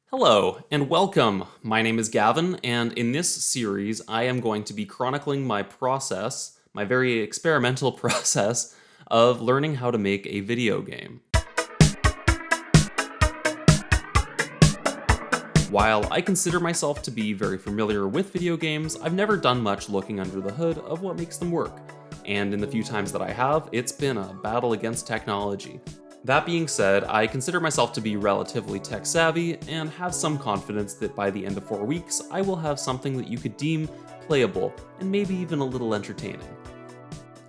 Hello, and welcome! My name is Gavin, and in this series, I am going to be chronicling my process, my very experimental process, of learning how to make a video game. While I consider myself to be very familiar with video games, I've never done much looking under the hood of what makes them work. And in the few times that I have, it's been a battle against technology. That being said, I consider myself to be relatively tech savvy and have some confidence that by the end of 4 weeks, I will have something that you could deem playable and maybe even a little entertaining.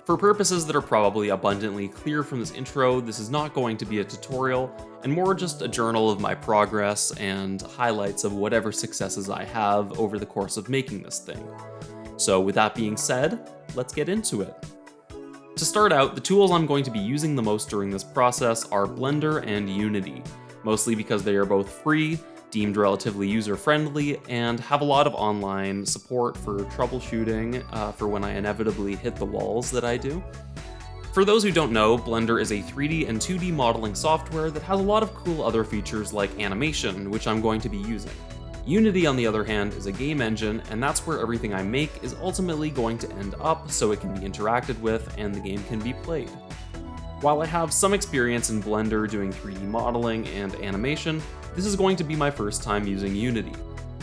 For purposes that are probably abundantly clear from this intro, this is not going to be a tutorial, and more just a journal of my progress and highlights of whatever successes I have over the course of making this thing. So with that being said, let's get into it. To start out, the tools I'm going to be using the most during this process are Blender and Unity, mostly because they are both free, deemed relatively user-friendly, and have a lot of online support for troubleshooting for when I inevitably hit the walls that I do. For those who don't know, Blender is a 3D and 2D modeling software that has a lot of cool other features like animation, which I'm going to be using. Unity, on the other hand, is a game engine, and that's where everything I make is ultimately going to end up so it can be interacted with and the game can be played. While I have some experience in Blender doing 3D modeling and animation, this is going to be my first time using Unity.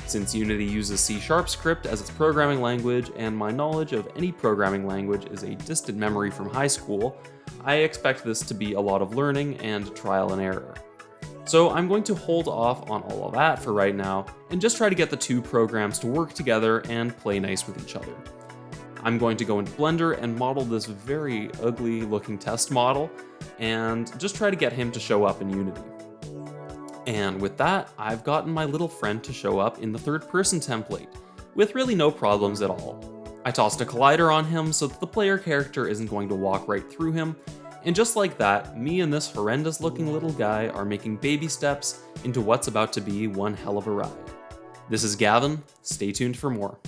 Since Unity uses C# script as its programming language, and my knowledge of any programming language is a distant memory from high school, I expect this to be a lot of learning and trial and error. So I'm going to hold off on all of that for right now, and just try to get the two programs to work together and play nice with each other. I'm going to go into Blender and model this very ugly looking test model, and just try to get him to show up in Unity. And with that, I've gotten my little friend to show up in the third person template, with really no problems at all. I tossed a collider on him so that the player character isn't going to walk right through him, and just like that, me and this horrendous looking little guy are making baby steps into what's about to be one hell of a ride. This is Gavin, stay tuned for more.